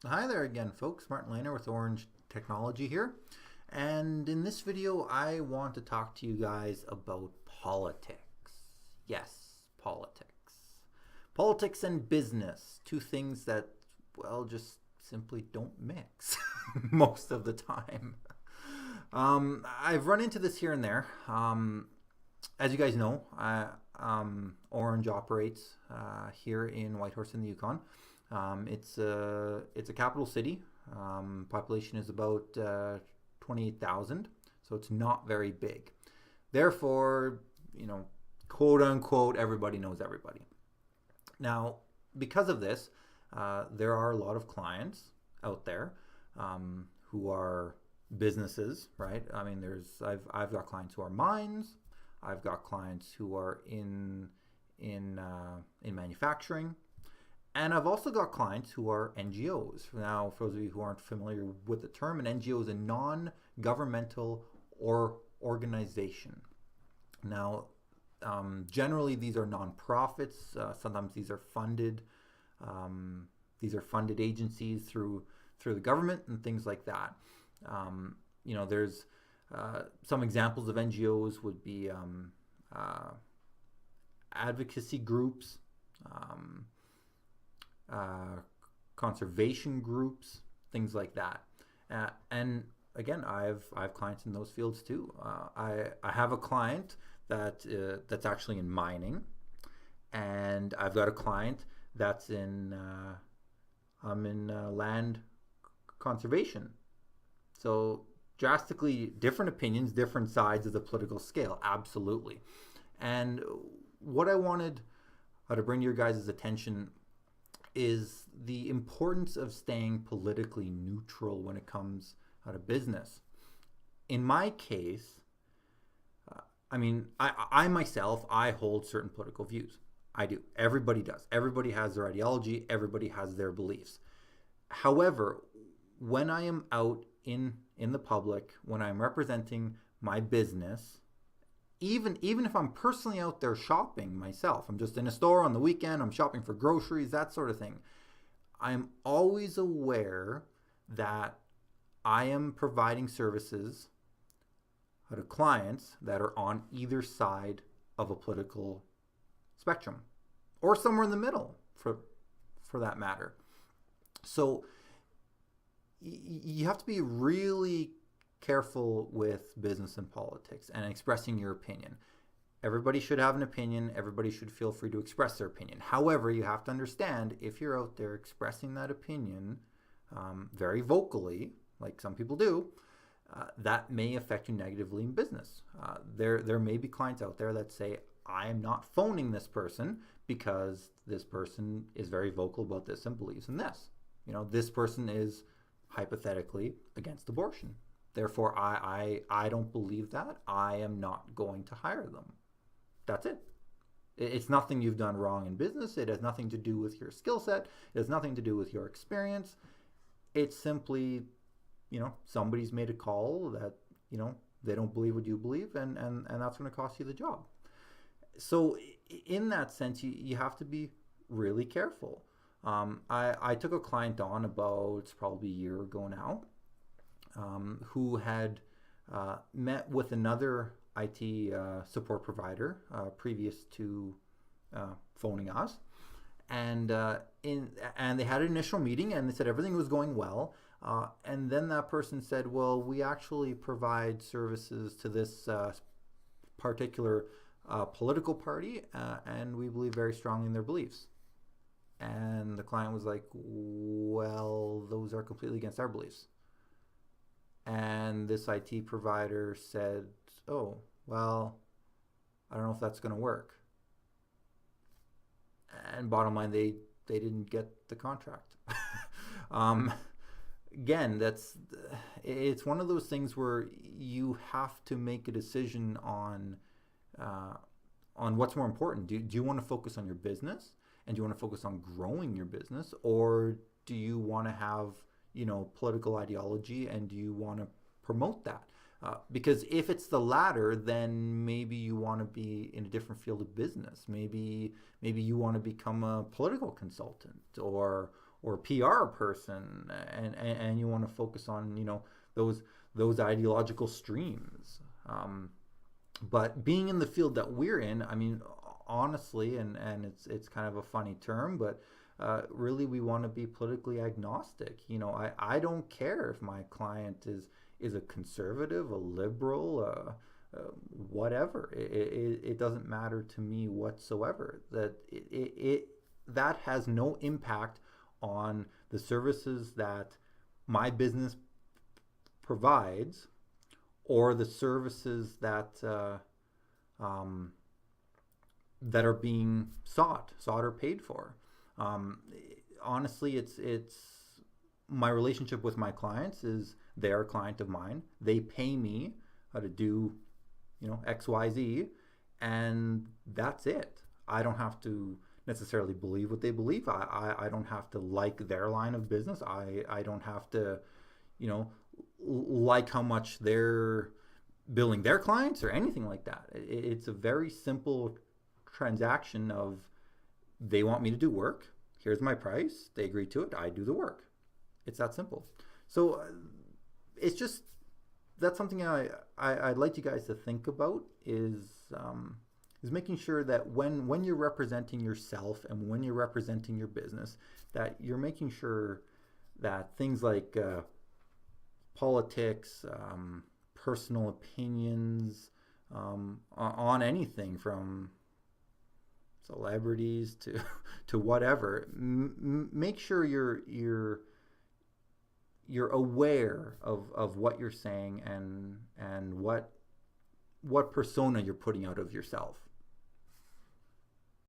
Hi there again, folks. Martin Lehner with Orange Technology here. And in this video, I want to talk to you guys about politics. Yes, politics. Politics and business, two things that, well, just simply don't mix most of the time. I've run into this here and there. As you guys know, Orange operates here in Whitehorse in the Yukon. It's a capital city. Population is about 28,000, so it's not very big. Therefore, quote unquote, everybody knows everybody. Now, because of this, there are a lot of clients out there who are businesses, right? I mean, I've got clients who are mines. I've got clients who are in manufacturing. And I've also got clients who are NGOs. Now, for those of you who aren't familiar with the term, an NGO is a non-governmental organization. Now, generally these are nonprofits. Sometimes these are funded. Agencies through the government and things like that. There's some examples of NGOs would be advocacy groups. Conservation groups, things like that. And again, I have clients in those fields too. I have a client that's actually in mining, and I've got a client that's in land conservation. So drastically different opinions, different sides of the political scale, absolutely. And what I wanted to bring to your guys' attention is the importance of staying politically neutral when it comes to business. In my case, I myself, I hold certain political views. I do. Everybody does. Everybody has their ideology. Everybody has their beliefs. However, when I am out in the public, when I'm representing my business, even if I'm personally out there shopping myself, I'm just in a store on the weekend, I'm shopping for groceries, that sort of thing, I'm always aware that I am providing services to clients that are on either side of a political spectrum, or somewhere in the middle for that matter. So you have to be really careful with business and politics and expressing your opinion. Everybody should have an opinion. Everybody should feel free to express their opinion. However, you have to understand, if you're out there expressing that opinion very vocally, like some people do, that may affect you negatively in business. There may be clients out there that say, I am not phoning this person because this person is very vocal about this and believes in this. This person is hypothetically against abortion. Therefore, I don't believe that. I am not going to hire them. That's it. It's nothing you've done wrong in business. It has nothing to do with your skill set. It has nothing to do with your experience. It's simply, somebody's made a call that, they don't believe what you believe, and that's going to cost you the job. So in that sense, you have to be really careful. I took a client on about probably a year ago now, who had met with another IT support provider previous to phoning us, and they had an initial meeting, and they said everything was going well, and then that person said, well, we actually provide services to this particular political party, and we believe very strongly in their beliefs. And the client was like, well, those are completely against our beliefs. And this IT provider said, oh, well, I don't know if that's going to work. And bottom line, they didn't get the contract. Again, it's one of those things where you have to make a decision on what's more important. Do you want to focus on your business, and do you want to focus on growing your business, or do you want to have political ideology, and do you want to promote that? Because if it's the latter, then maybe you want to be in a different field of business. Maybe you want to become a political consultant, or or PR person, and you want to focus on, those ideological streams. But being in the field that we're in, I mean, honestly, and it's kind of a funny term, but really we want to be politically agnostic. I don't care if my client is a conservative, a liberal, whatever. It doesn't matter to me whatsoever. That has no impact on the services that my business provides, or the services that that are being sought or paid for. Honestly, it's my relationship with my clients is they are a client of mine. They pay me to do, X, Y, Z, and that's it. I don't have to necessarily believe what they believe. I don't have to like their line of business. I don't have to, like how much they're billing their clients or anything like that. It's a very simple transaction of they want me to do work. Here's my price. They agree to it. I do the work. It's that simple. So it's just, that's something I'd like you guys to think about is making sure that when you're representing yourself and when you're representing your business, that you're making sure that things like politics, personal opinions, on anything from celebrities to whatever, make sure you're aware of what you're saying and what persona you're putting out of yourself.